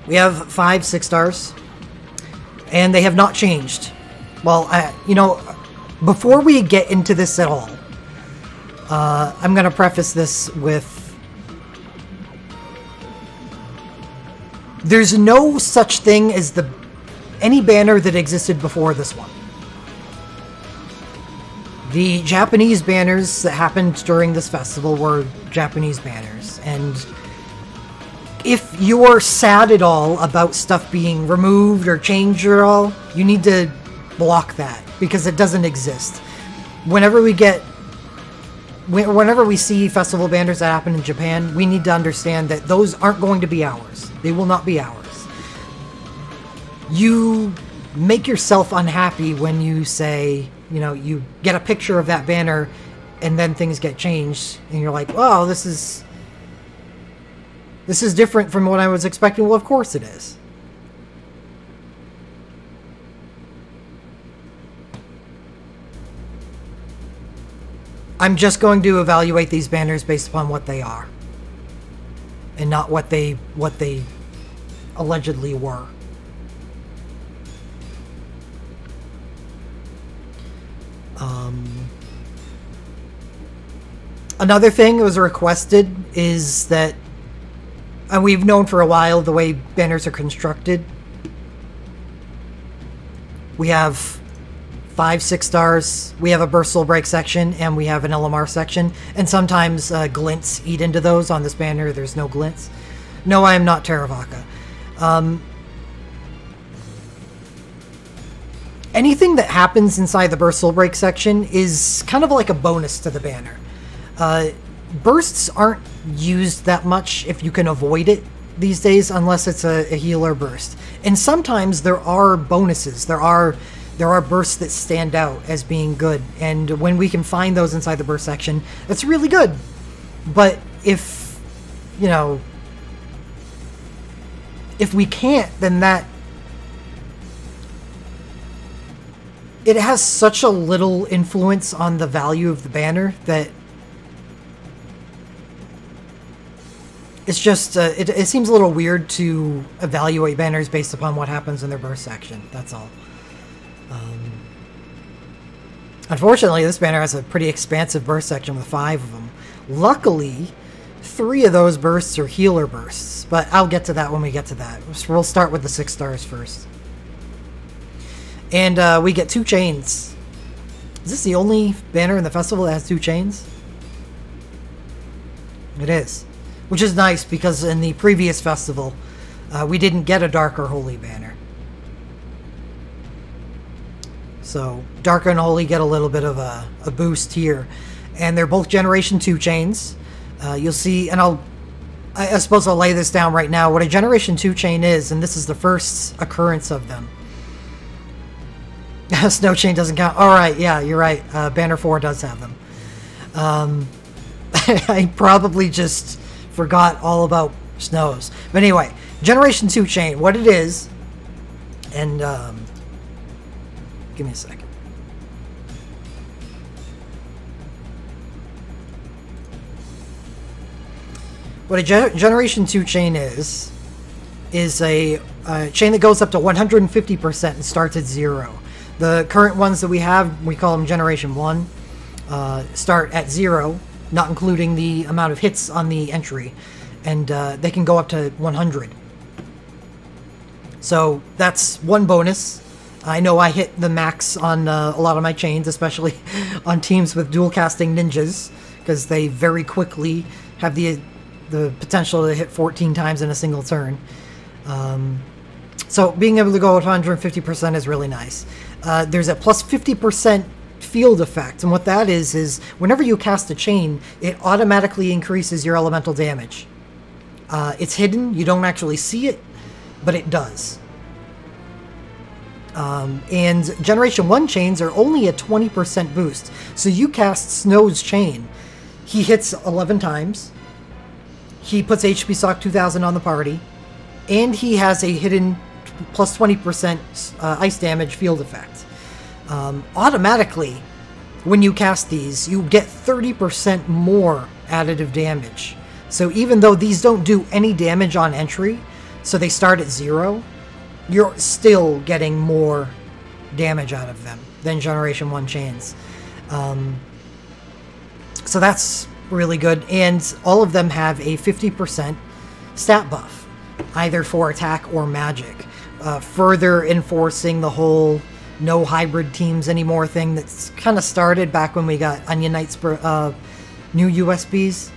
We have 5 6-stars, and they have not changed. Well, you know, before we get into this at all, I'm going to preface this with, there's no such thing as any banner that existed before this one. The Japanese banners that happened during this festival were Japanese banners, and if you're sad at all about stuff being removed or changed at all, you need to block that, because it doesn't exist. Whenever we see festival banners that happen in Japan, we need to understand that those aren't going to be ours. They will not be ours. You make yourself unhappy when you say, you know, you get a picture of that banner and then things get changed and you're like, oh, this is different from what I was expecting. Well, of course it is. I'm just going to evaluate these banners based upon what they are, and not what they allegedly were. Another thing that was requested is that, and we've known for a while the way banners are constructed. We have 5 6-stars, we have a burst soul break section, and we have an LMR section, and sometimes glints eat into those. On this banner there's no glints. No, I am not Teravaka. Anything that happens inside the burst soul break section is kind of like a bonus to the banner. Bursts aren't used that much if you can avoid it these days, unless it's a healer burst. And sometimes there are bonuses. There are bursts that stand out as being good, and when we can find those inside the burst section, that's really good. But if, you know, if we can't, then it has such a little influence on the value of the banner that it's just, it seems a little weird to evaluate banners based upon what happens in their burst section. That's all. Unfortunately, this banner has a pretty expansive burst section with 5 of them. Luckily, 3 of those bursts are healer bursts, but I'll get to that when we get to that. We'll start with the 6-stars first. And we get 2 chains. Is this the only banner in the festival that has 2 chains? It is. Which is nice, because in the previous festival, we didn't get a Dark or Holy banner. So, Dark and Holy get a little bit of a boost here. And they're both Generation 2 chains. You'll see, and I suppose I'll lay this down right now, what a Generation 2 chain is, and this is the first occurrence of them. Snow chain doesn't count. Alright, yeah, you're right. Banner 4 does have them. I probably just forgot all about snows. But anyway, Generation 2 chain, what it is, and give me a second. What a Generation 2 chain is a chain that goes up to 150% and starts at 0. The current ones that we have, we call them Generation 1, start at 0, not including the amount of hits on the entry, and they can go up to 100. So that's one bonus. I know I hit the max on a lot of my chains, especially on teams with dual casting ninjas, because they very quickly have the potential to hit 14 times in a single turn. So being able to go at 150% is really nice. There's a plus 50% field effect, and what that is whenever you cast a chain, it automatically increases your elemental damage. It's hidden, you don't actually see it, but it does. And Generation 1 chains are only a 20% boost. So you cast Snow's chain, he hits 11 times, he puts HP Sock 2000 on the party, and he has a hidden plus 20% ice damage field effect. Automatically, when you cast these, you get 30% more additive damage. So even though these don't do any damage on entry, so they start at 0, you're still getting more damage out of them than Generation 1 chains. So that's really good, and all of them have a 50% stat buff, either for attack or magic, further enforcing the whole no hybrid teams anymore thing that's kind of started back when we got Onion Knight's new USBs.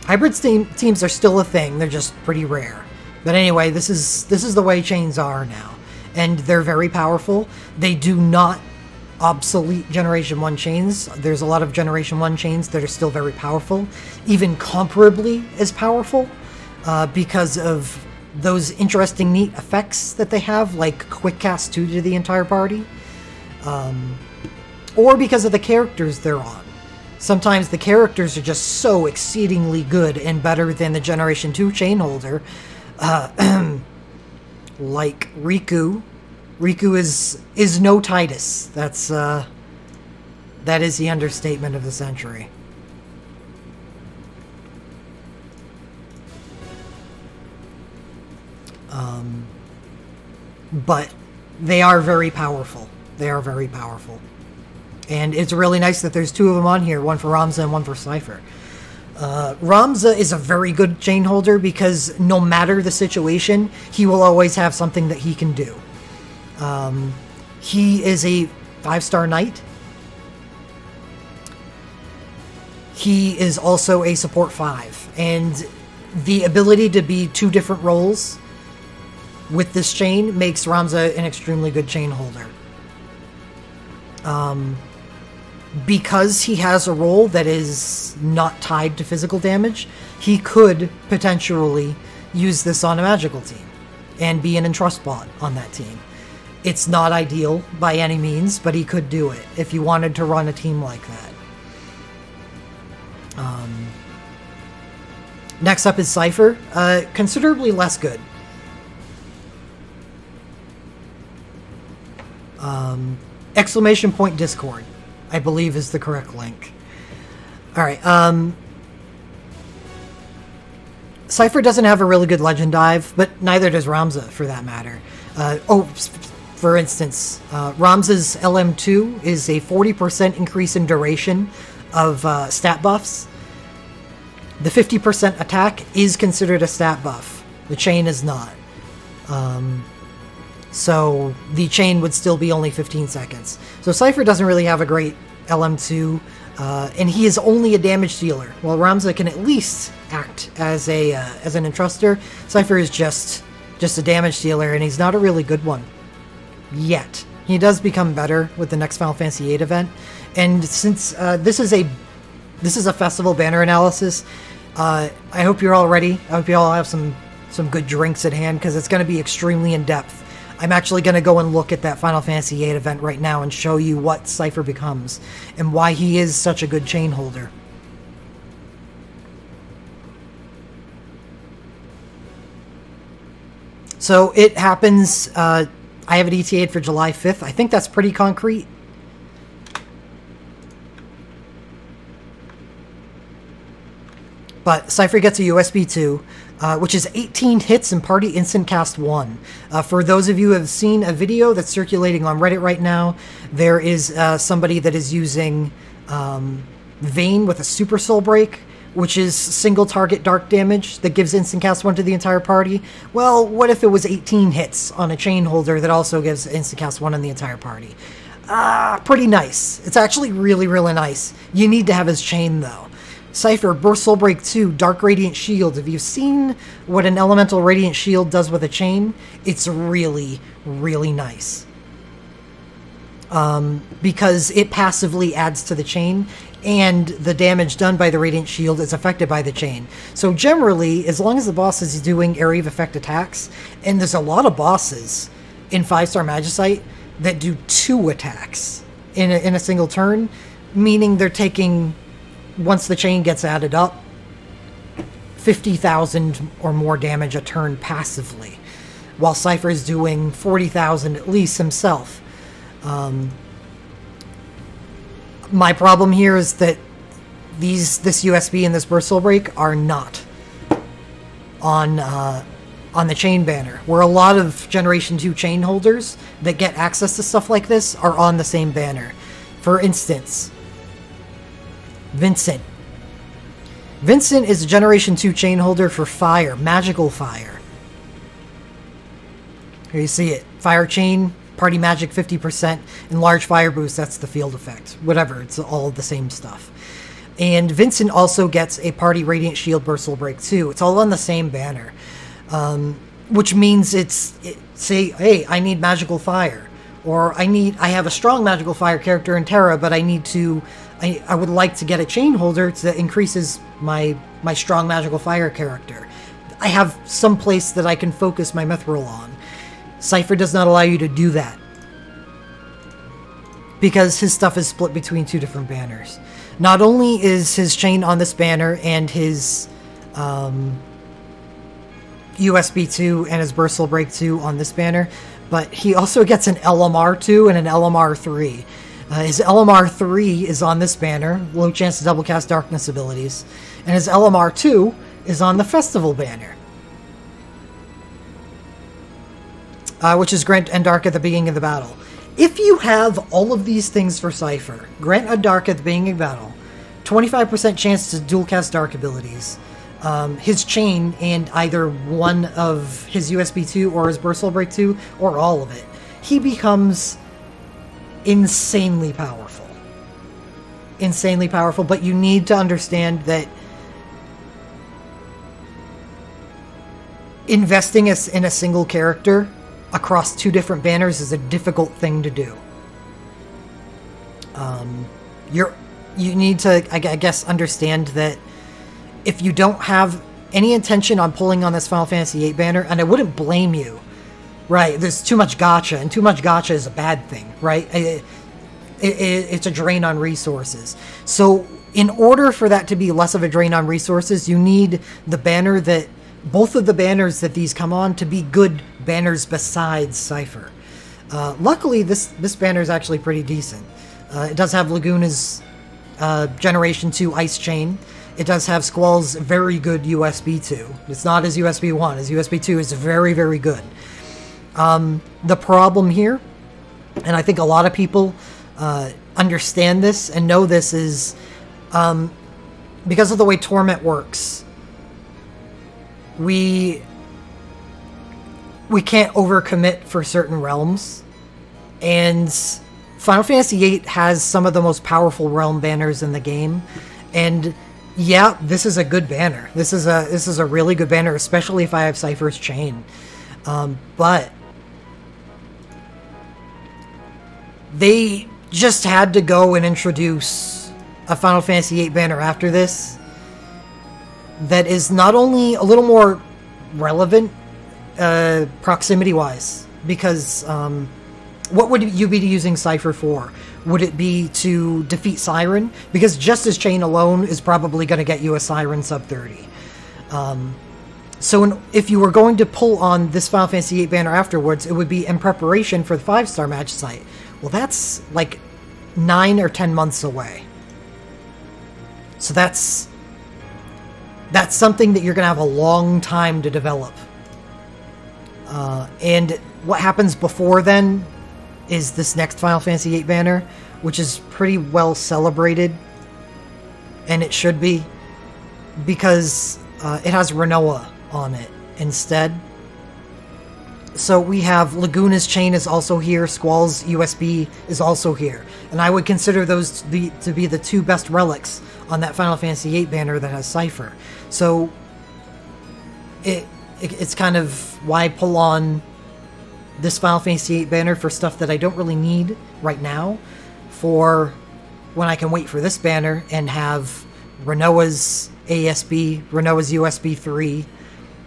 Hybrid teams are still a thing, they're just pretty rare. But anyway, this is the way chains are now, and they're very powerful. They do not obsolete Generation 1 chains. There's a lot of Generation 1 chains that are still very powerful, even comparably as powerful, because of those interesting, neat effects that they have, like Quick Cast 2 to the entire party, or because of the characters they're on. Sometimes the characters are just so exceedingly good and better than the Generation 2 chain holder, like Riku. Riku is no Titus. That is the understatement of the century. But they are very powerful. They are very powerful. And it's really nice that there's 2 of them on here, one for Ramza and one for Seifer. Ramza is a very good chain holder because no matter the situation, he will always have something that he can do. He is a 5-star knight. He is also a support 5, and the ability to be 2 different roles with this chain makes Ramza an extremely good chain holder. Because he has a role that is not tied to physical damage, he could potentially use this on a magical team and be an entrust bot on that team. It's not ideal by any means, but he could do it if you wanted to run a team like that. Next up is Seifer, considerably less good. Exclamation point Discord, I believe, is the correct link. Alright, Seifer doesn't have a really good legend dive, but neither does Ramza, for that matter. For instance, Ramza's LM2 is a 40% increase in duration of stat buffs. The 50% attack is considered a stat buff. The chain is not. So the chain would still be only 15 seconds. So Seifer doesn't really have a great LM2, and he is only a damage dealer. While Ramza can at least act as an entruster, Seifer is just a damage dealer, and he's not a really good one yet. He does become better with the next Final Fantasy VIII event, and since this is a festival banner analysis, I hope you're all ready. I hope you all have some good drinks at hand, because it's going to be extremely in-depth. I'm actually going to go and look at that Final Fantasy VIII event right now and show you what Seifer becomes and why he is such a good chain holder. So it happens, I have it ETA'd for July 5th. I think that's pretty concrete. But Seifer gets a USB 2, which is 18 hits and party instant cast 1. For those of you who have seen a video that's circulating on Reddit right now, there is somebody that is using Vayne with a Super Soul Break, which is single target dark damage that gives instant cast 1 to the entire party. Well, what if it was 18 hits on a chain holder that also gives instant cast 1 on the entire party? Pretty nice. It's actually really, really nice. You need to have his chain, though. Seifer, Burst Soul Break 2, Dark Radiant Shield. If you've seen what an Elemental Radiant Shield does with a chain, it's really, really nice. Because it passively adds to the chain, and the damage done by the Radiant Shield is affected by the chain. So generally, as long as the boss is doing area of effect attacks, and there's a lot of bosses in 5-star Magicite that do 2 attacks in a single turn, meaning they're taking, once the chain gets added up, 50,000 or more damage a turn passively, while Seifer is doing 40,000 at least himself. My problem here is that this USB and this Burst Soul Break are not on the chain banner, where a lot of Generation 2 chain holders that get access to stuff like this are on the same banner. For instance, Vincent. Vincent is a Generation 2 chain holder for fire, magical fire. Here you see it. Fire chain, party magic 50%, and large fire boost, that's the field effect. Whatever, it's all the same stuff. And Vincent also gets a party radiant shield burst will break too. It's all on the same banner. Which means say, hey, I need magical fire. Or I have a strong magical fire character in Terra, but I would like to get a chain holder that increases my strong magical fire character. I have some place that I can focus my mithril on. Seifer does not allow you to do that, because his stuff is split between two different banners. Not only is his chain on this banner and his USB 2 and his Burst will Break 2 on this banner, but he also gets an LMR 2 and an LMR 3. His LMR 3 is on this banner, low chance to double cast darkness abilities, and his LMR 2 is on the Festival banner, which is Grant and Dark at the beginning of the battle. If you have all of these things for Seifer, Grant and Dark at the beginning of the battle, 25% chance to dual cast dark abilities, his chain and either one of his USB 2 or his Burst will Break 2 or all of it, he becomes insanely powerful. Insanely powerful, but you need to understand that investing in a single character across two different banners is a difficult thing to do. You need to, I guess, understand that if you don't have any intention on pulling on this Final Fantasy VIII banner, and I wouldn't blame you, right? There's too much gacha, and too much gacha is a bad thing, right? It's a drain on resources. So in order for that to be less of a drain on resources, you need both of the banners that these come on to be good banners besides Seifer. Luckily, this banner is actually pretty decent. It does have Laguna's Generation 2 Ice Chain. It does have Squall's very good USB 2. It's not his USB 1. His USB 2 is very, very good. The problem here, and I think a lot of people understand this and know this, is because of the way Torment works, we can't overcommit for certain realms, and Final Fantasy VIII has some of the most powerful realm banners in the game, and yeah, this is a good banner. This is a really good banner, especially if I have Seifer's chain. But they just had to go and introduce a Final Fantasy VIII banner after this that is not only a little more relevant proximity-wise, because what would you be using Seifer for? Would it be to defeat Siren? Because just his chain alone is probably going to get you a Siren sub 30. So if you were going to pull on this Final Fantasy VIII banner afterwards, it would be in preparation for the 5-star match site. Well, that's like 9 or 10 months away. So that's something that you're going to have a long time to develop. And what happens before then is this next Final Fantasy VIII banner, which is pretty well celebrated, and it should be, because it has Renoa on it instead. So we have Laguna's chain is also here, Squall's USB is also here, and I would consider those to be the two best relics on that Final Fantasy VIII banner that has Seifer. So it's kind of why pull on this Final Fantasy VIII banner for stuff that I don't really need right now, for when I can wait for this banner and have Renoa's ASB, Renoa's USB 3,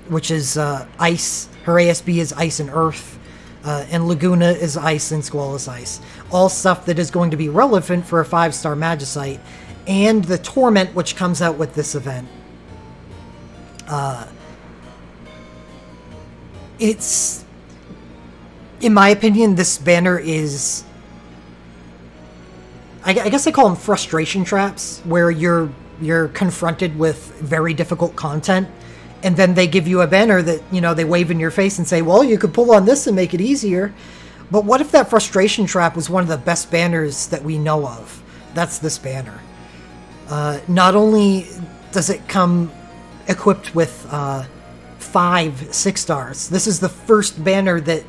which is Ice. Her ASB is Ice and Earth, and Laguna is Ice and Squall is Ice. All stuff that is going to be relevant for a 5-star Magicite, and the Torment, which comes out with this event. It's, in my opinion, this banner is, I guess I call them frustration traps, where you're confronted with very difficult content, And then they give you a banner that, you know, they wave in your face and say, well, you could pull on this and make it easier. But what if that frustration trap was one of the best banners that we know of? That's this banner. Not only does it come equipped with 5 6-stars. This is the first banner that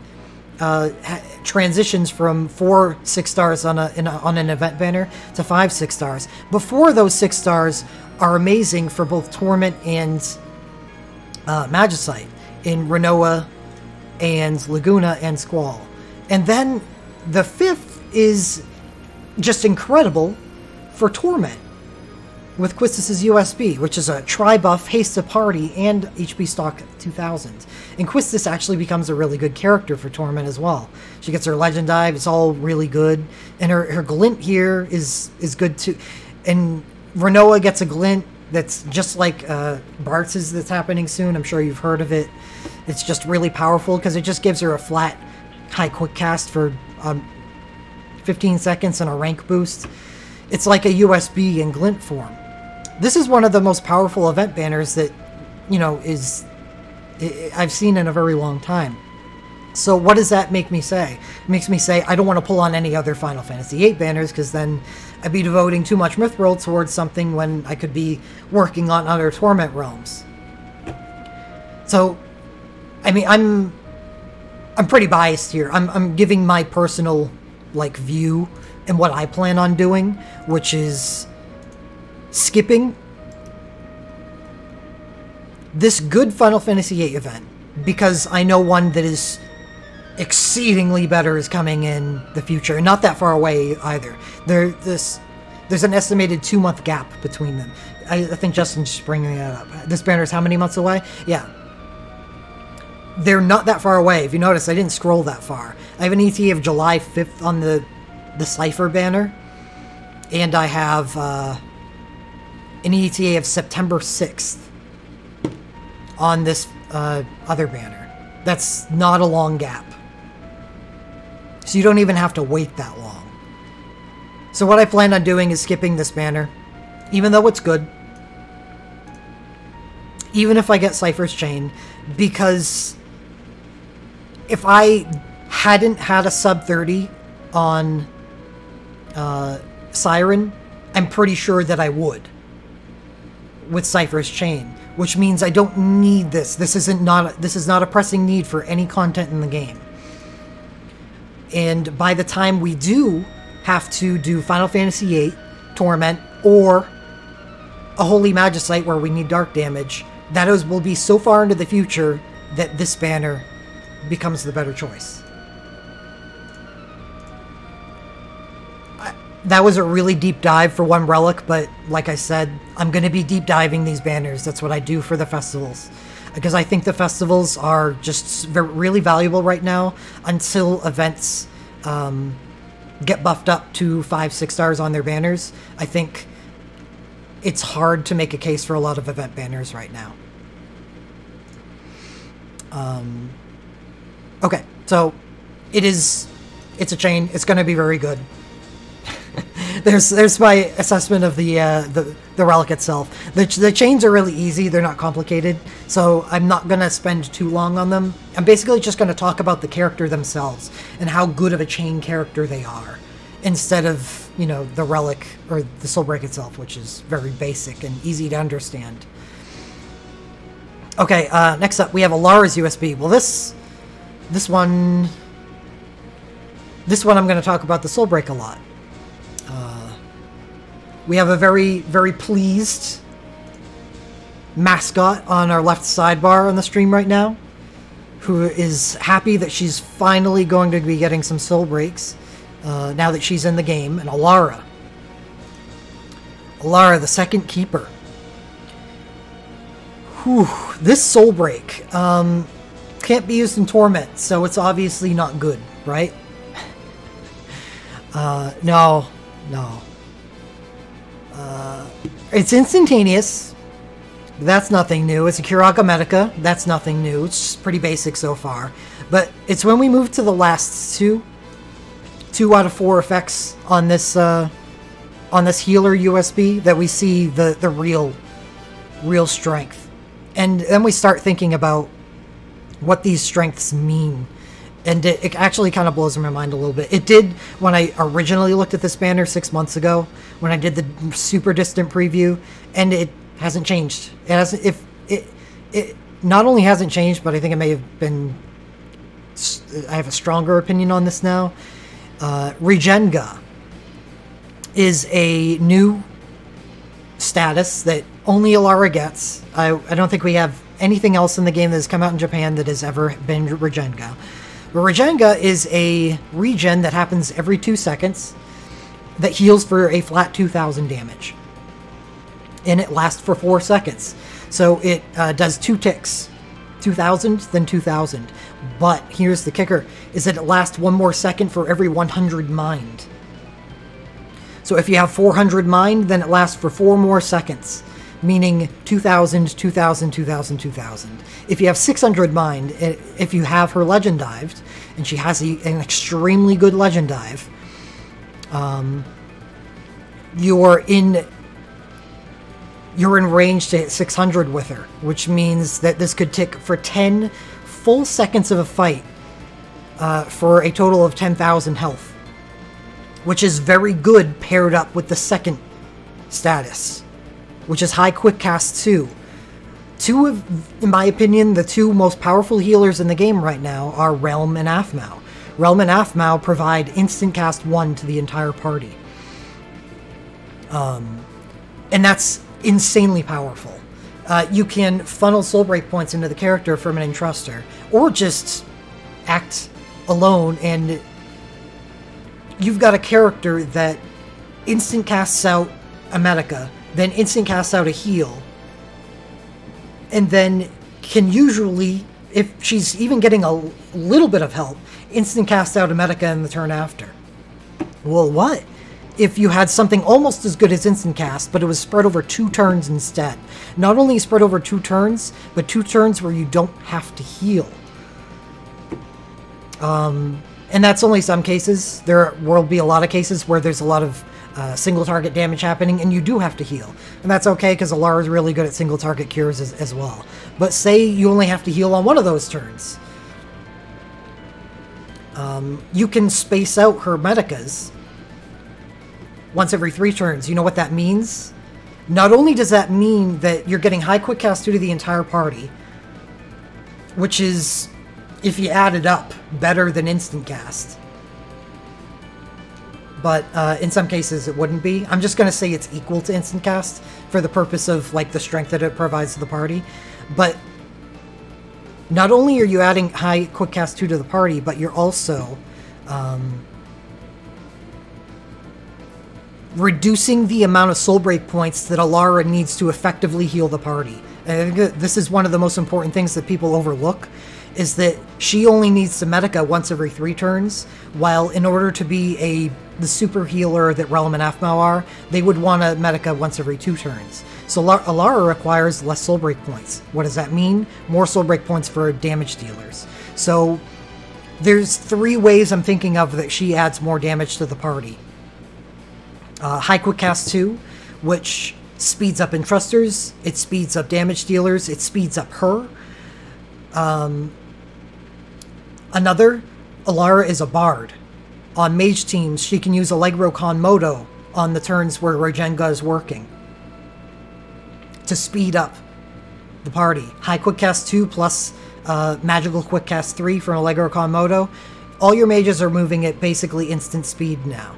transitions from 4 6-stars on an event banner to 5 6-stars. Before those 6-stars are amazing for both Torment and Magicite in Renoa and Laguna and Squall. And then the 5th is just incredible for Torment with Quistis' USB, which is a tri-buff, haste to party, and HP stock 2000. And Quistis actually becomes a really good character for Torment as well. She gets her Legend Dive, it's all really good. And her glint here is good too. And Renoa gets a glint that's just like Bartz's that's happening soon. I'm sure you've heard of it. It's just really powerful because it just gives her a flat high quick cast for 15 seconds and a rank boost. It's like a USB in glint form. This is one of the most powerful event banners that, you know, I've seen in a very long time. So what does that make me say? It makes me say I don't want to pull on any other Final Fantasy VIII banners, because then I'd be devoting too much Mithril towards something when I could be working on other Torment realms. So, I mean, I'm pretty biased here. I'm giving my personal, like, view and what I plan on doing, which is skipping this good Final Fantasy VIII event, because I know one that is exceedingly better is coming in the future, and not that far away either. There's an estimated 2-month gap between them. I think Justin's just bringing that up. This banner is how many months away? Yeah. They're not that far away. If you notice, I didn't scroll that far. I have an ETA of July 5th on the Seifer banner, and I have an ETA of September 6th on this other banner. That's not a long gap. So you don't even have to wait that long. So what I plan on doing is skipping this banner, even though it's good. Even if I get Seifer's Chain, because if I hadn't had a sub 30 on Siren, I'm pretty sure that I would with Seifer's Chain, which means I don't need this. This is not a pressing need for any content in the game. And by the time we do have to do Final Fantasy VIII, Torment, or a Holy Magicite where we need dark damage, that will be so far into the future that this banner becomes the better choice. That was a really deep dive for one relic, but like I said, I'm going to be deep diving these banners. That's what I do for the festivals, because I think the festivals are just really valuable right now until events get buffed up to 5, 6 stars on their banners. I think it's hard to make a case for a lot of event banners right now. Okay, so it's a chain. It's going to be very good. There's my assessment of the relic itself. The chains are really easy. They're not complicated, so I'm not gonna spend too long on them. I'm basically just gonna talk about the character themselves and how good of a chain character they are, instead of, you know, the relic or the Soulbreak itself, which is very basic and easy to understand. Okay, next up we have Alara's USB. Well, this one I'm going to talk about the Soulbreak a lot. We have a very, very pleased mascot on our left sidebar on the stream right now, who is happy that she's finally going to be getting some Soulbreaks now that she's in the game. And Alara, the second keeper. Whew, this Soulbreak can't be used in Torment, so it's obviously not good, right? No. It's instantaneous. That's nothing new. It's a Curaga Medica. That's nothing new. It's pretty basic so far. But it's when we move to the last two out of 4 effects on this healer USB that we see the real strength. And then we start thinking about what these strengths mean. And it actually kind of blows my mind a little bit. It did when I originally looked at this banner 6 months ago, when I did the super distant preview, and it hasn't changed. It hasn't. It not only hasn't changed, but I think it may have been. I have a stronger opinion on this now. Regenga is a new status that only Alara gets. I don't think we have anything else in the game that has come out in Japan that has ever been Regenga. But Regenga is a regen that happens every 2 seconds that heals for a flat 2,000 damage. And it lasts for 4 seconds. So it does 2 ticks. 2,000, then 2,000. But here's the kicker, is that it lasts 1 more second for every 100 mind. So if you have 400 mind, then it lasts for 4 more seconds, meaning 2,000, 2,000, 2,000, 2,000. If you have 600 mind, if you have her legend dived, and she has an extremely good legend dive, you're in range to hit 600 with her, which means that this could tick for 10 full seconds of a fight for a total of 10,000 health, which is very good paired up with the second status, which is High Quick Cast 2. Two of, in my opinion, the 2 most powerful healers in the game right now are Realm and Aphmau. Realm and Aphmau provide instant cast 1 to the entire party. And that's insanely powerful. You can funnel soul break points into the character from an entruster, or just act alone, and you've got a character that instant casts out a Medica, then instant casts out a heal, and then can usually, if she's even getting a little bit of help, instant cast out a Medica in the turn after. Well, what if you had something almost as good as instant cast, but it was spread over 2 turns instead? Not only spread over 2 turns, but 2 turns where you don't have to heal. And that's only some cases. There will be a lot of cases where there's a lot of single target damage happening, and you do have to heal. And that's okay, because Alara is really good at single target cures as well. But say you only have to heal on one of those turns. You can space out her Medicas once every 3 turns. You know what that means? Not only does that mean that you're getting High Quick Cast 2 to the entire party, which is, if you add it up, better than instant cast. But in some cases it wouldn't be. I'm just going to say it's equal to instant cast for the purpose of like the strength that it provides to the party. But not only are you adding High Quick Cast 2 to the party, but you're also reducing the amount of soul break points that Alara needs to effectively heal the party. And I think this is one of the most important things that people overlook, is that she only needs to Medica once every 3 turns, while in order to be the super healer that Realm and Aphmau are, they would want to Medica once every 2 turns. So Alara requires less soul break points. What does that mean? More soul break points for damage dealers. So there's 3 ways I'm thinking of that she adds more damage to the party. High Quick Cast 2, which speeds up entrusters, it speeds up damage dealers, it speeds up her. Another, Alara is a bard. On mage teams, she can use Allegro con moto on the turns where Regenga is working to speed up the party. High Quick Cast 2 plus Magical Quick Cast 3 from Allegro con moto. All your mages are moving at basically instant speed now.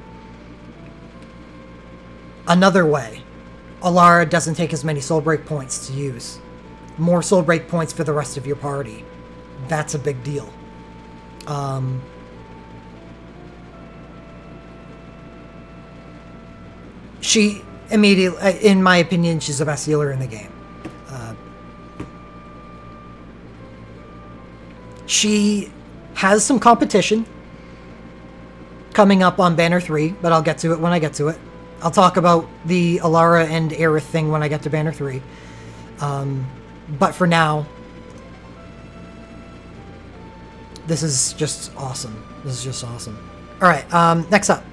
Another way, Alara doesn't take as many soul break points to use. More soul break points for the rest of your party. That's a big deal. She immediately, in my opinion, she's the best healer in the game. She has some competition coming up on Banner 3, but I'll get to it when I get to it. I'll talk about the Alara and Aerith thing when I get to Banner 3. But for now, this is just awesome. This is just awesome. Alright, next up.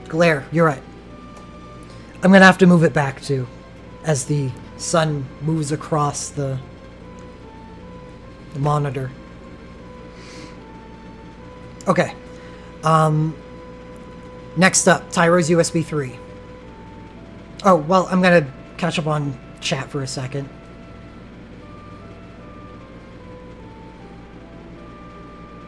Glare, you're right. I'm going to have to move it back, too, as the sun moves across the monitor. Okay. Next up, Tyro's USB 3. Oh, well, I'm going to catch up on chat for a second.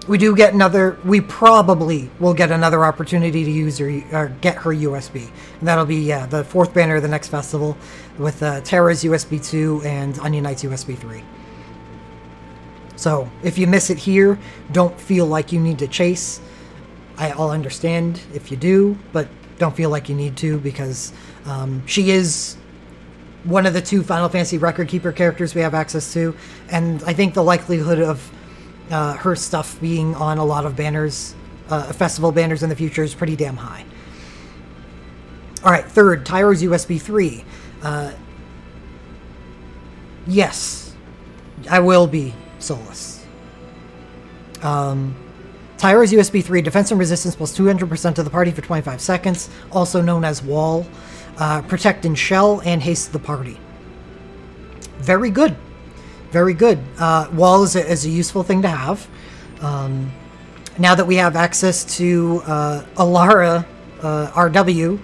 We probably will get another opportunity to use or get her USB. And that'll be, yeah, the 4th banner of the next festival with Terra's USB 2 and Onion Knight's USB 3. So, if you miss it here, don't feel like you need to chase. I'll understand if you do, but don't feel like you need to, because she is one of the 2 Final Fantasy Record Keeper characters we have access to, and I think the likelihood of her stuff being on a lot of banners, festival banners in the future, is pretty damn high. Alright, 3rd, Tyro's USB 3. Yes, I will be Solus. Tyro's USB 3, defense and resistance plus 200% to the party for 25 seconds, also known as Wall. Protect and shell, and haste the party. Very good. Very good. Wall is a useful thing to have. Now that we have access to Alara RW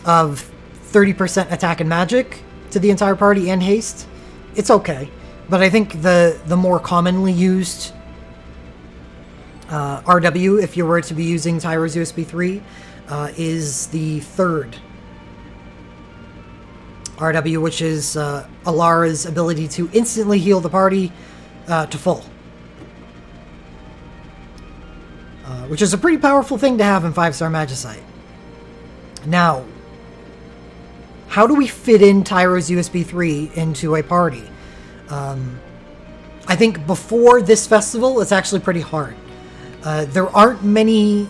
of 30% attack and magic to the entire party and haste, it's okay. But I think the more commonly used RW, if you were to be using Tyro's USB 3, is the 3rd RW, which is Alara's ability to instantly heal the party to full. Which is a pretty powerful thing to have in 5-star Magicite. Now, how do we fit in Tyro's USB 3 into a party? I think before this festival, it's actually pretty hard. There aren't many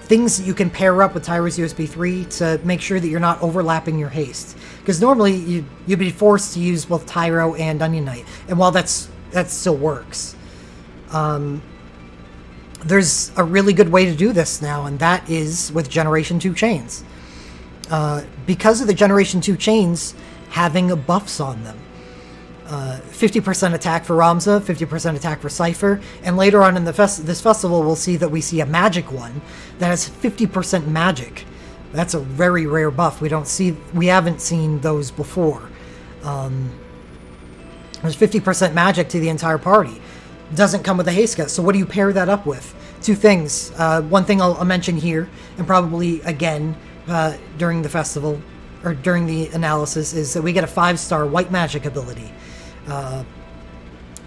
things that you can pair up with Tyro's USB 3 to make sure that you're not overlapping your haste. Because normally you'd be forced to use both Tyro and Onion Knight. And while that still works, there's a really good way to do this now, and that is with Generation 2 chains. Because of the Generation 2 chains having buffs on them. 50% attack for Ramza, 50% attack for Seifer, and later on in this festival we'll see that we see a magic one that has 50% magic. That's a very rare buff. We haven't seen those before. There's 50% magic to the entire party. Doesn't come with a haste cut, so what do you pair that up with? 2 things. One thing I'll mention here, and probably again during the festival, or during the analysis, is that we get a 5-star white magic ability.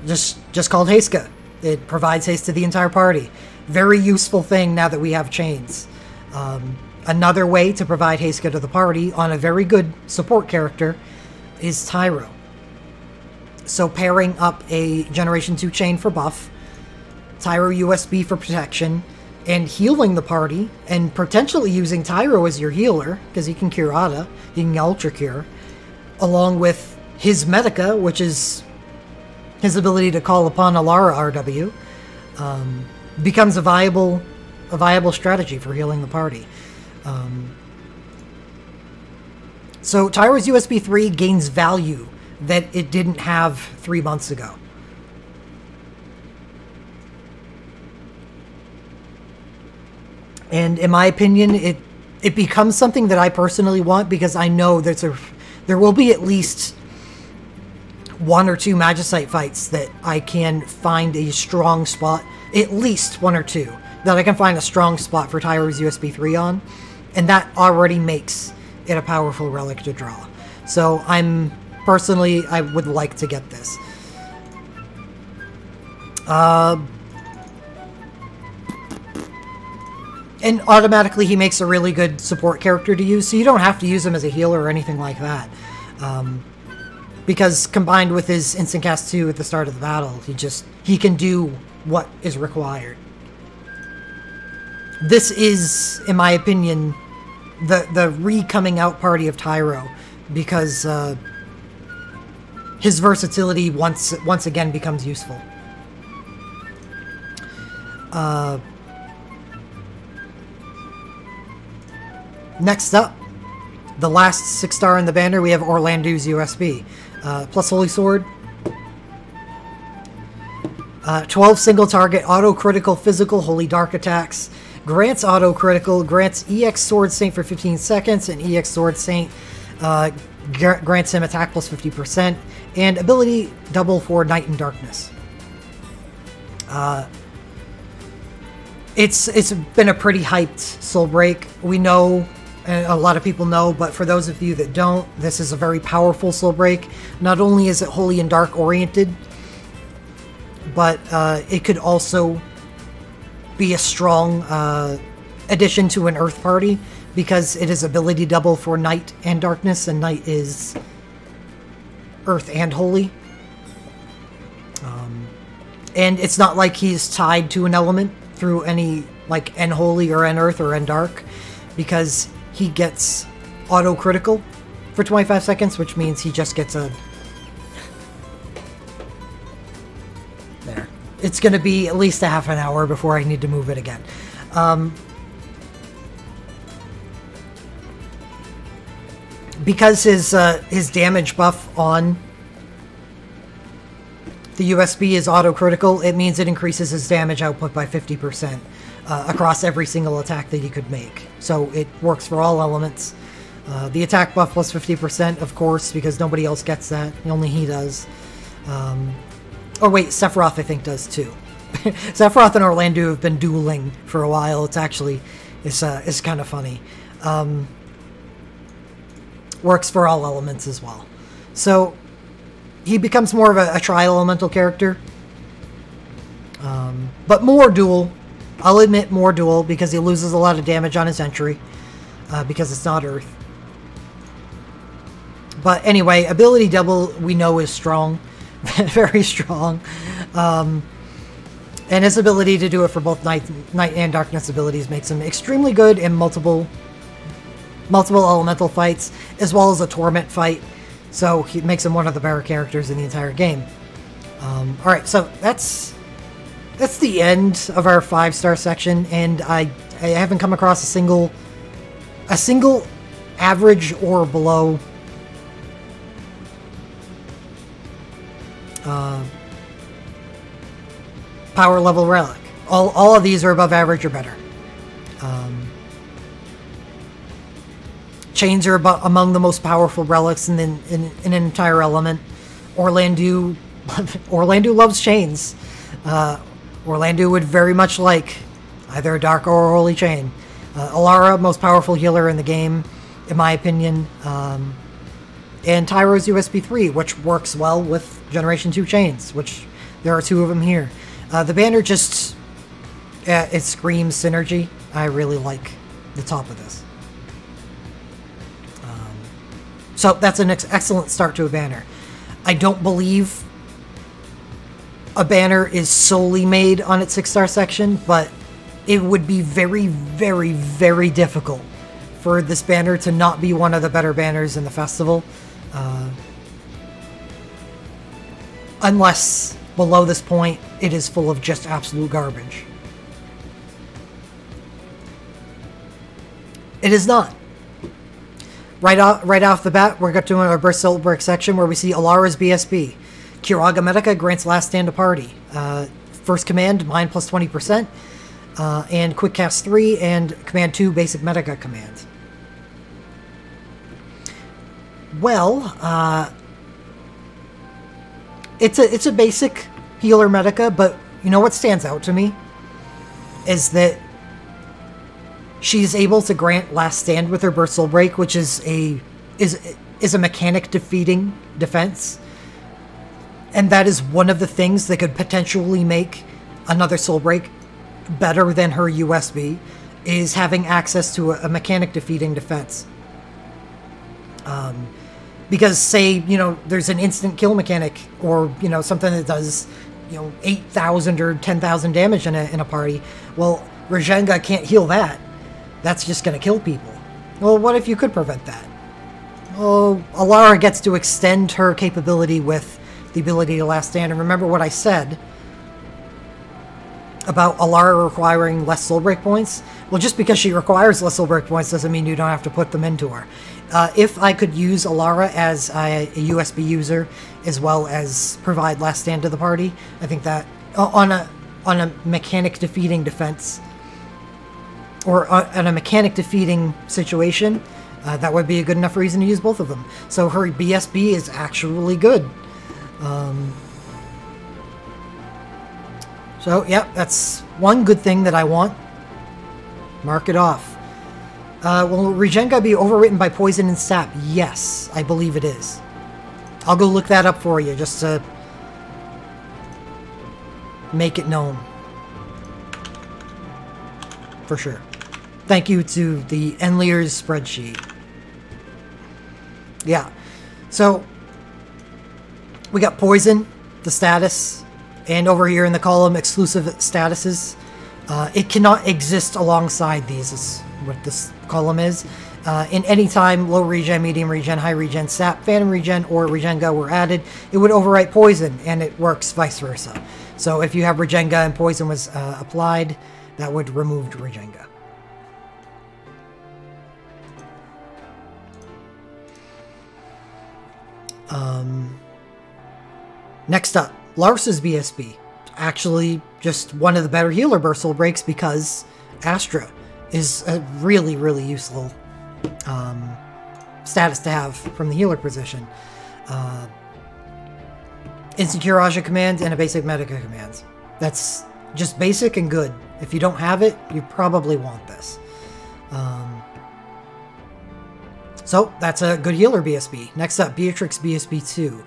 Just called Haska. It provides haste to the entire party. Very useful thing now that we have chains. Another way to provide Haska to the party on a very good support character is Tyro. So pairing up a Generation 2 chain for buff, Tyro USB for protection, and healing the party, and potentially using Tyro as your healer, because he can cure Ada, he can Ultra Cure, along with his Medica, which is his ability to call upon Alara RW, becomes a viable strategy for healing the party. So Tyro's USB 3 gains value that it didn't have 3 months ago. And in my opinion, it becomes something that I personally want, because I know there will be at least 1 or 2 Magicite fights that I can find a strong spot, at least 1 or 2, that I can find a strong spot for Tyro's USB 3 on, and that already makes it a powerful relic to draw. So I would like to get this. And automatically he makes a really good support character to use, so you don't have to use him as a healer or anything like that. Because combined with his instant cast 2 at the start of the battle, he can do what is required. This is, in my opinion, the re-coming out party of Tyro, because his versatility once again becomes useful. Next up, The last 6-star in the banner, we have Orlandeau's USB. Plus Holy Sword. 12 single target, auto critical, physical, holy dark attacks. Grants auto critical, grants EX Sword Saint for 15 seconds, and EX Sword Saint grants him attack plus 50%, and ability double for Night and Darkness. It's been a pretty hyped Soul Break. We know, and a lot of people know, but for those of you that don't, this is a very powerful Soul Break. Not only is it holy and dark oriented, but it could also be a strong addition to an Earth party, because it is ability double for Night and Darkness, and Night is Earth and Holy. And it's not like he's tied to an element through any, like, N Holy or N Earth or N Dark, because he gets auto critical for 25 seconds, which means he just gets a... There. It's going to be at least a half an hour before I need to move it again. Because his damage buff on the USB is auto critical, it means it increases his damage output by 50% across every single attack that he could make. So it works for all elements. The attack buff plus 50%, of course, because nobody else gets that. Only he does. Oh wait, Sephiroth I think does too. Sephiroth and Orlandeau have been dueling for a while. It's actually, it's kind of funny. Works for all elements as well. So he becomes more of a tri-elemental character. But more dual. I'll admit more dual, because he loses a lot of damage on his entry. Because it's not Earth. But anyway, ability double we know is strong. Very strong. And his ability to do it for both Night and Darkness abilities makes him extremely good in multiple elemental fights, as well as a Torment fight. So he makes him one of the better characters in the entire game. Alright, so that's the end of our 5-star section, and I haven't come across a single average or below power level relic. All of these are above average or better. Chains are among the most powerful relics in an entire element. Orlandeau loves chains. Orlandeau would very much like either a dark or a holy chain. Alara, most powerful healer in the game, in my opinion. And Tyro's USB 3, which works well with Generation 2 chains, which there are 2 of them here. The banner just, it screams synergy. I really like the top of this. So that's an excellent start to a banner. I don't believe a banner is solely made on its 6-star section, but it would be very, very, very difficult for this banner to not be one of the better banners in the festival. Unless below this point it is full of just absolute garbage. It is not. Right off the bat, we're going to our Burst Soul Break section where we see Alara's BSB. Kiraga Medica grants Last Stand to Party. First command, Mind plus 20%. And Quick Cast 3 and Command 2 Basic Medica command. Well, it's a basic healer Medica, but you know what stands out to me? Is that she's able to grant Last Stand with her Burst Soul Break, which is a mechanic defeating defense. And that is one of the things that could potentially make another Soul Break better than her USB, is having access to a mechanic defeating defense. Because say, you know, there's an instant kill mechanic, or, you know, something that does, you know, 8,000 or 10,000 damage in a party. Well, Rajenga can't heal that. That's just going to kill people. Well, what if you could prevent that? Well, Alara gets to extend her capability with the ability to Last Stand. And remember what I said about Alara requiring less soul break points. Well, just because she requires less soul break points doesn't mean you don't have to put them into her. If I could use Alara as a USB user as well as provide last stand to the party, I think that on a mechanic defeating defense or on a mechanic defeating situation, that would be a good enough reason to use both of them. So her BSB is actually good. So, yeah, that's one good thing that I want. Mark it off. Will Regenga be overwritten by poison and sap? Yes, I believe it is. I'll go look that up for you, just to make it known. For sure. Thank you to the Enlier's spreadsheet. Yeah. So, we got poison, the status. And over here in the column, exclusive statuses. It cannot exist alongside these, is what this column is. In any time low regen, medium regen, high regen, sap, phantom regen, or regenga were added, it would overwrite poison, and it works vice versa. So if you have regenga and poison was applied, that would remove regenga. Next up. Lars's BSB, actually just one of the better healer burst soul breaks because Astra is a really, really useful status to have from the healer position. Instant Cure Aja command and a basic Medica command. That's just basic and good. If you don't have it, you probably want this. So that's a good healer BSB. Next up, Beatrix BSB 2.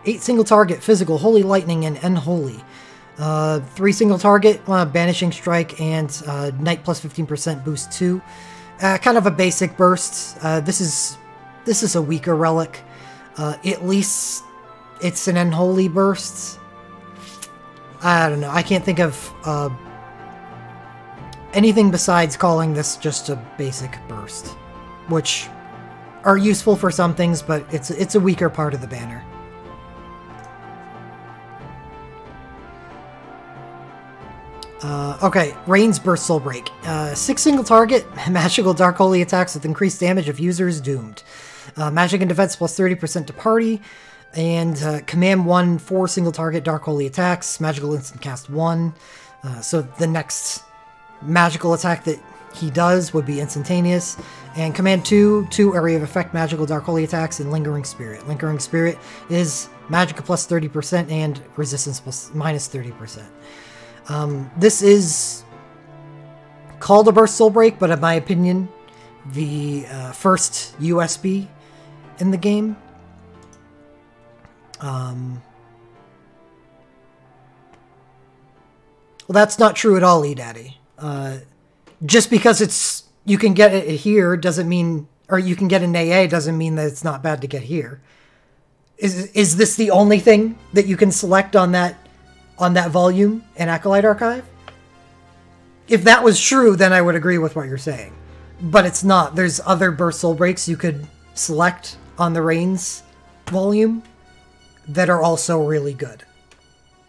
8 single target, physical, holy lightning, and unholy. 3 single target, banishing strike, and night plus 15% boost 2. Kind of a basic burst. This is a weaker relic. At least it's an unholy burst. I don't know. I can't think of anything besides calling this just a basic burst, which are useful for some things, but it's a weaker part of the banner. Okay, Rain's Burst Soul Break. 6 single target, magical Dark Holy attacks with increased damage if user is doomed. Magic and defense plus 30% to party. And command 1, 4 single target Dark Holy attacks, magical instant cast 1. So the next magical attack that he does would be instantaneous. And command 2, 2 area of effect magical Dark Holy attacks, and Lingering Spirit. Lingering Spirit is magic plus 30% and resistance plus minus 30%. This is called a Burst Soul Break, but in my opinion, the first USB in the game. Well, that's not true at all, eDaddy. Just because you can get it here doesn't mean, or you can get an AA doesn't mean that it's not bad to get here. Is this the only thing that you can select on that volume in Acolyte Archive? If that was true, then I would agree with what you're saying. But it's not. There's other Burst Soul Breaks you could select on the Reigns volume that are also really good.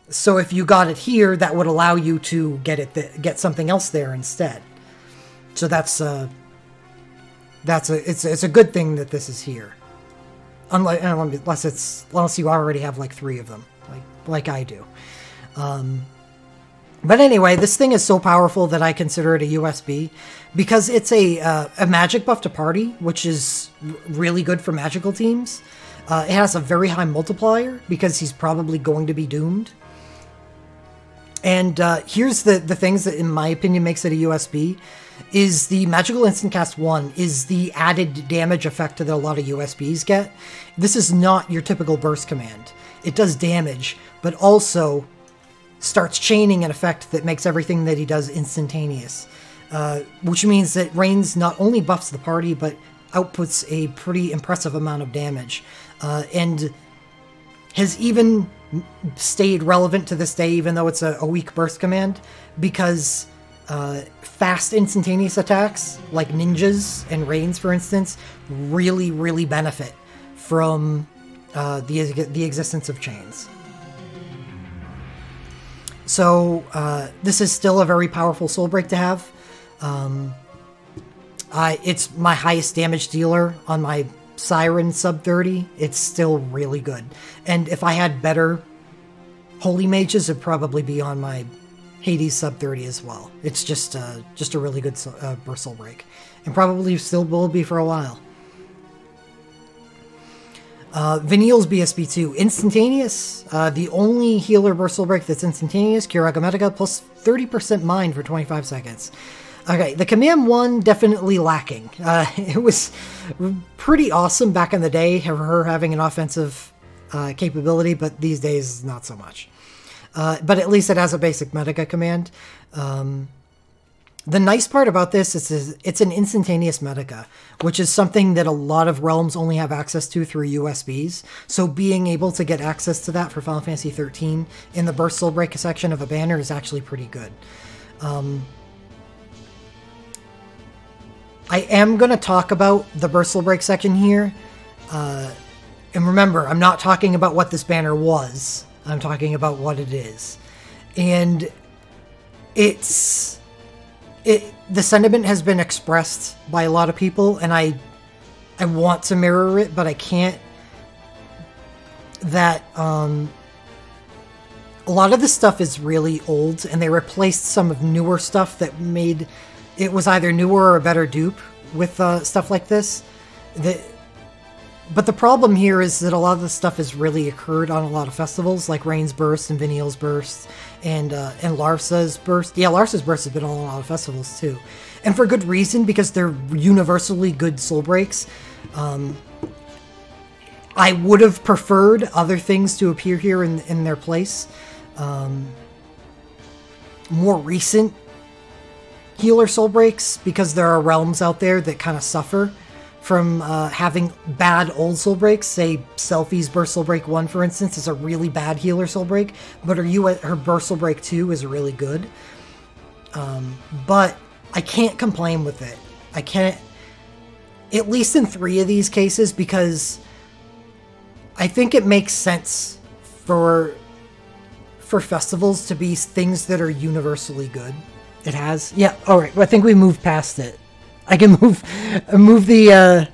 So if you got it here, that would allow you to get something else there instead. So it's a good thing that this is here. Unless you already have like 3 of them, like I do. But anyway, this thing is so powerful that I consider it a USB because it's a magic buff to party, which is really good for magical teams. It has a very high multiplier because he's probably going to be doomed. And here's the things that, in my opinion, makes it a USB, is the Magical Instant Cast 1 is the added damage effect that a lot of USBs get. This is not your typical burst command. It does damage, but also starts chaining an effect that makes everything that he does instantaneous. Which means that Reigns not only buffs the party, but outputs a pretty impressive amount of damage. And has even stayed relevant to this day, even though it's a weak burst command, because fast instantaneous attacks, like ninjas and Reigns, for instance, really, really benefit from the existence of chains. So this is still a very powerful soul break to have. It's my highest damage dealer on my Siren sub 30. It's still really good. And if I had better Holy Mages, it'd probably be on my Hades sub 30 as well. It's just a really good burst soul break. And probably still will be for a while. Vanille's BSB2. Instantaneous. The only healer burst soul break that's instantaneous. Curaga Medica plus 30% mind for 25 seconds. Okay, the command one definitely lacking. It was pretty awesome back in the day, her having an offensive capability, but these days not so much. But at least it has a basic Medica command. The nice part about this is it's an instantaneous Medica, which is something that a lot of realms only have access to through USBs. So being able to get access to that for Final Fantasy XIII in the Burst Soul Break section of a banner is actually pretty good. I am going to talk about the Burst Soul Break section here. And remember, I'm not talking about what this banner was. I'm talking about what it is. And the sentiment has been expressed by a lot of people, and I want to mirror it, but I can't. That a lot of this stuff is really old, and they replaced some of newer stuff that made it was either newer or a better dupe with stuff like this. But the problem here is that a lot of the stuff has really occurred on a lot of festivals, like Rain's Burst and Vanille's Burst and Larsa's Burst. Yeah, Larsa's Burst has been on a lot of festivals too. And for good reason, because they're universally good soul breaks. I would have preferred other things to appear here in their place. More recent healer soul breaks, because there are realms out there that kind of suffer from having bad old soul breaks. Say Selfie's Burst Soul Break 1, for instance, is a really bad healer soul break, but her Burst Soul Break 2 is really good. But I can't complain with it. I can't, at least in 3 of these cases, because I think it makes sense for festivals to be things that are universally good. It has. Yeah, alright, I think we moved past it. I can move the,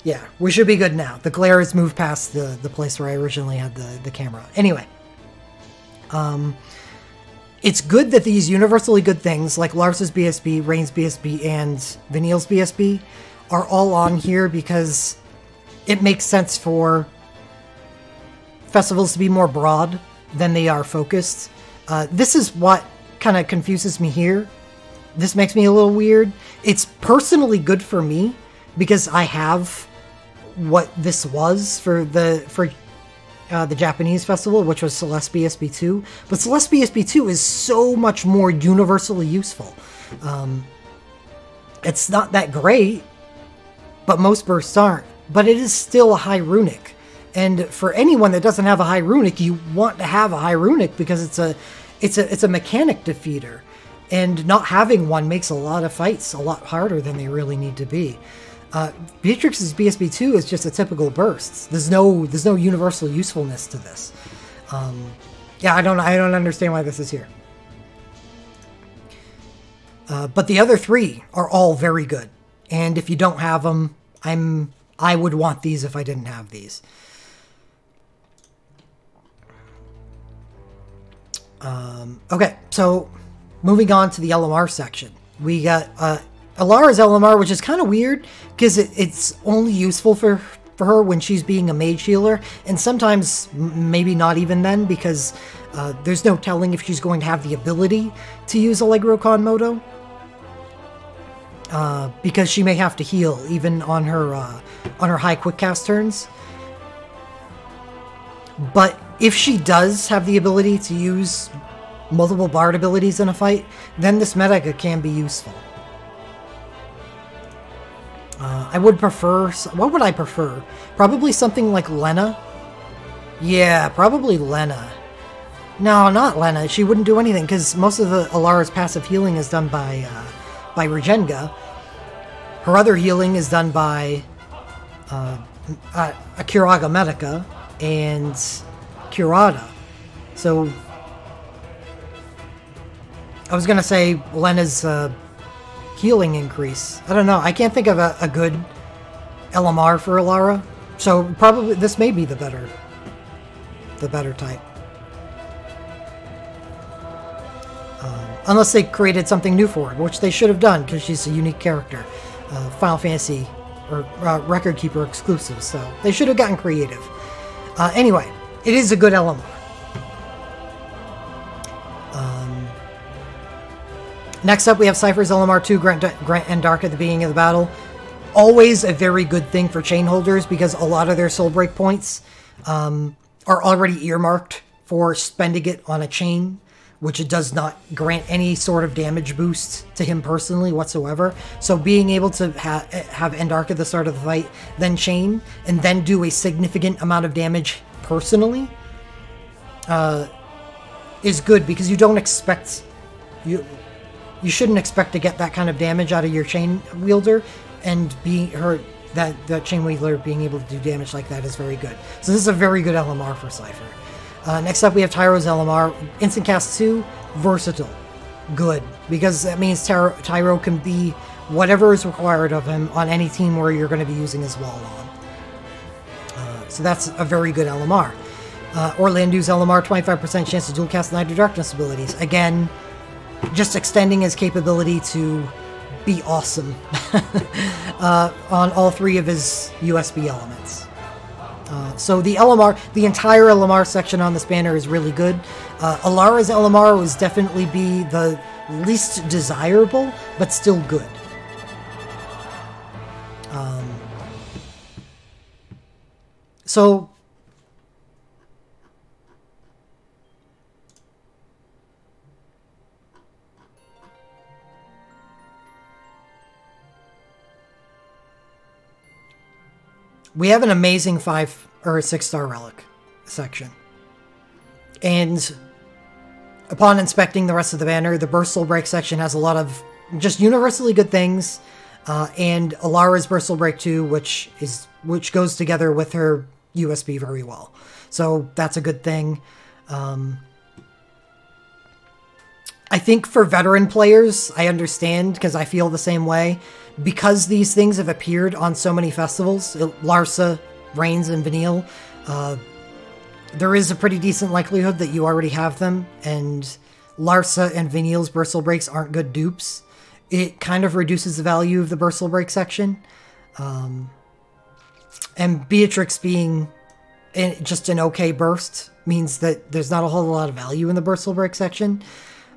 yeah, we should be good now. The glare has moved past the place where I originally had the camera. Anyway, it's good that these universally good things, like Larsa's BSB, Rain's BSB, and Vanille's BSB, are all on here because it makes sense for festivals to be more broad than they are focused. This is what kind of confuses me here. This makes me a little weird. It's personally good for me because I have what this was for the Japanese festival, which was Celeste BSB 2. But Celeste BSB 2 is so much more universally useful. It's not that great, but most bursts aren't. But it is still a high runic. And for anyone that doesn't have a high runic, you want to have a high runic because it's a mechanic defeater. And not having one makes a lot of fights a lot harder than they really need to be. Beatrix's BSB2 is just a typical burst. There's no universal usefulness to this. Yeah, I don't understand why this is here. But the other 3 are all very good. And if you don't have them, I would want these if I didn't have these. Okay, so moving on to the LMR section. We got Alara's LMR, which is kind of weird because it's only useful for her when she's being a mage healer, and sometimes maybe not even then, because there's no telling if she's going to have the ability to use Allegro Con Moto, because she may have to heal even on her high quick cast turns. But if she does have the ability to use multiple Bard abilities in a fight, then this Medica can be useful. I would prefer... What would I prefer? Probably something like Lena. Yeah, probably Lena. No, not Lena. She wouldn't do anything, because most of Alara's passive healing is done by Regenga. Her other healing is done by Curaga Medica and Curada. So I was gonna say Lena's healing increase. I don't know. I can't think of a good LMR for Alara, so probably this may be the better type. Unless they created something new for her, which they should have done, because she's a unique character. Final Fantasy or Record Keeper exclusive, so they should have gotten creative. Anyway, it is a good LMR. Next up, we have Seifer's LMR2, Grant and Dark at the beginning of the battle. Always a very good thing for chain holders, because a lot of their soul break points are already earmarked for spending it on a chain, which it does not grant any sort of damage boost to him personally whatsoever. So being able to have Endark at the start of the fight, then chain, and then do a significant amount of damage personally is good, because you don't expect... You shouldn't expect to get that kind of damage out of your chain wielder, and that chain wielder being able to do damage like that is very good. So this is a very good LMR for Seifer. Next up, we have Tyro's LMR. Instant Cast 2, versatile. Good, because that means Tyro can be whatever is required of him on any team where you're going to be using his wall on. So that's a very good LMR. Orlandeau's LMR, 25% chance to dual cast Night of Darkness abilities. Again, just extending his capability to be awesome on all three of his USB elements. So the entire LMR section on this banner is really good. Alara's LMR was definitely be the least desirable, but still good. So we have an amazing 5 or 6-star relic section. And upon inspecting the rest of the banner, the Burst Soul Break section has a lot of just universally good things. And Alara's Burst Soul Break 2, which goes together with her USB very well. So that's a good thing. I think for veteran players, I understand, because I feel the same way. Because these things have appeared on so many festivals, Larsa, Reigns, and Vanille, there is a pretty decent likelihood that you already have them, and Larsa and Vanille's Burst Soul Breaks aren't good dupes. It kind of reduces the value of the Burst Soul Break section. And Beatrix being just an okay burst means that there's not a whole lot of value in the Burst Soul Break section.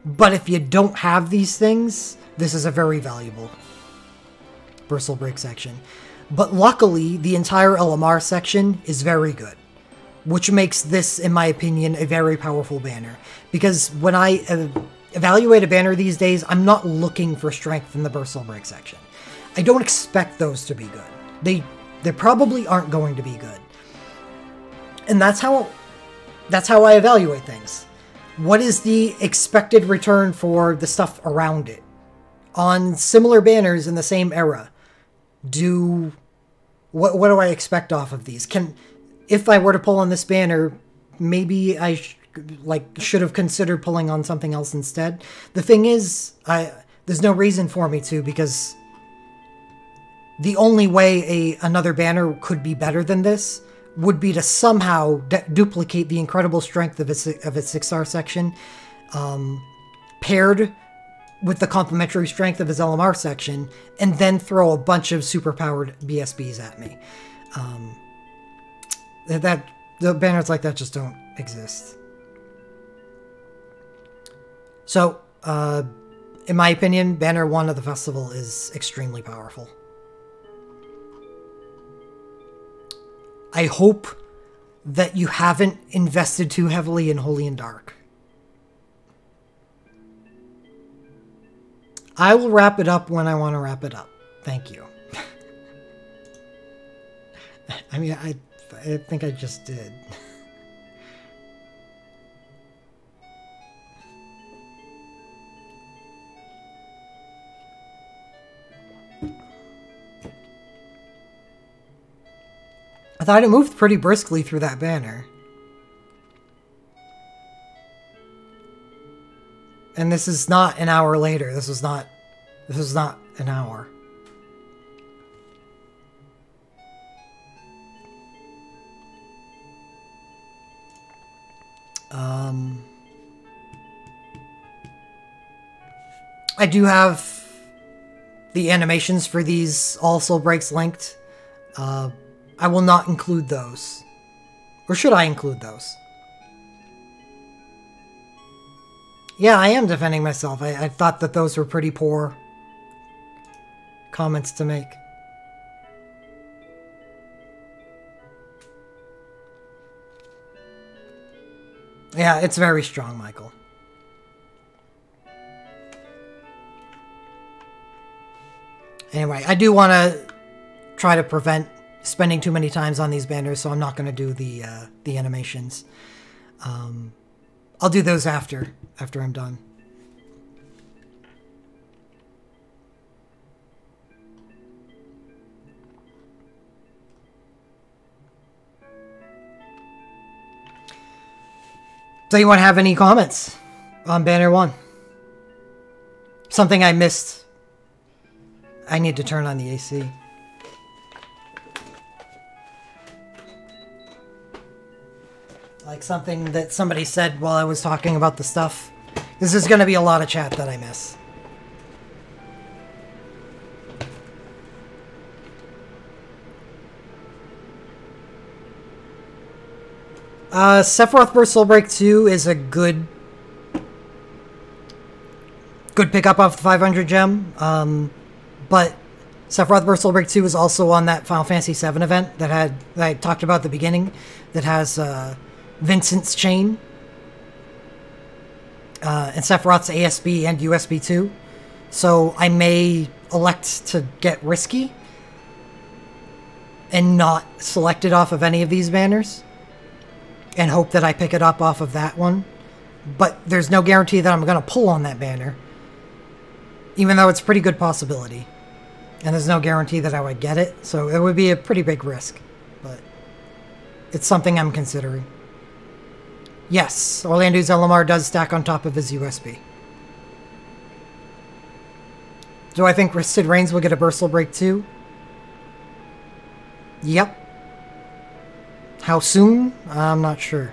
But if you don't have these things, this is a very valuable Burst Soul Break section. But luckily, the entire LMR section is very good, which makes this, in my opinion, a very powerful banner. Because when I evaluate a banner these days, I'm not looking for strength in the Burst Soul Break section. I don't expect those to be good. They probably aren't going to be good. And that's how I evaluate things. What is the expected return for the stuff around it? On similar banners in the same era, what do I expect off of these? If I were to pull on this banner, maybe I should have considered pulling on something else instead. The thing is, there's no reason for me to, because the only way another banner could be better than this would be to somehow duplicate the incredible strength of its 6-star section, paired with the complementary strength of his LMR section, and then throw a bunch of superpowered BSBs at me. The banners like that just don't exist. So, in my opinion, Banner 1 of the festival is extremely powerful. I hope that you haven't invested too heavily in Holy and Dark. I will wrap it up when I want to wrap it up. Thank you. I mean, I think I just did. I thought it moved pretty briskly through that banner. And this is not an hour later. This is not an hour. I do have the animations for these all soul breaks linked. I will not include those. Or should I include those? Yeah, I am defending myself. I thought that those were pretty poor comments to make. Yeah, it's very strong, Michael. Anyway, I do want to try to prevent spending too many times on these banners, so I'm not going to do the animations. I'll do those after I'm done. Does anyone have any comments on Banner 1? Something I missed. I need to turn on the AC. Like something that somebody said while I was talking about the stuff. This is going to be a lot of chat that I miss. Sephiroth Burst Soulbreak 2 is a good pickup off the 500 gem. But Sephiroth Burst Soulbreak 2 is also on that Final Fantasy VII event that I talked about at the beginning, that has Vincent's Chain, and Sephiroth's ASB and USB 2. So I may elect to get risky and not select it off of any of these banners and hope that I pick it up off of that one. But there's no guarantee that I'm going to pull on that banner, even though it's a pretty good possibility. And there's no guarantee that I would get it, so it would be a pretty big risk. But it's something I'm considering. Yes, Orlando's LMR does stack on top of his USB. Do I think Sid Reigns will get a Bursal Break too? Yep. How soon? I'm not sure.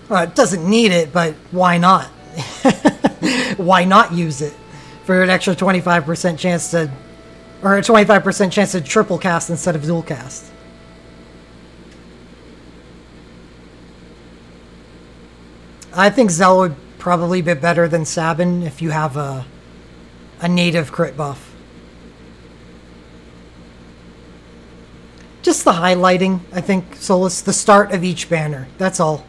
Well, it doesn't need it, but why not? Why not use it for an extra 25% chance to, or a 25% chance to triple cast instead of dual cast? I think Zell would probably be better than Sabin if you have a native crit buff. Just the highlighting, I think, Solus, the start of each banner. That's all.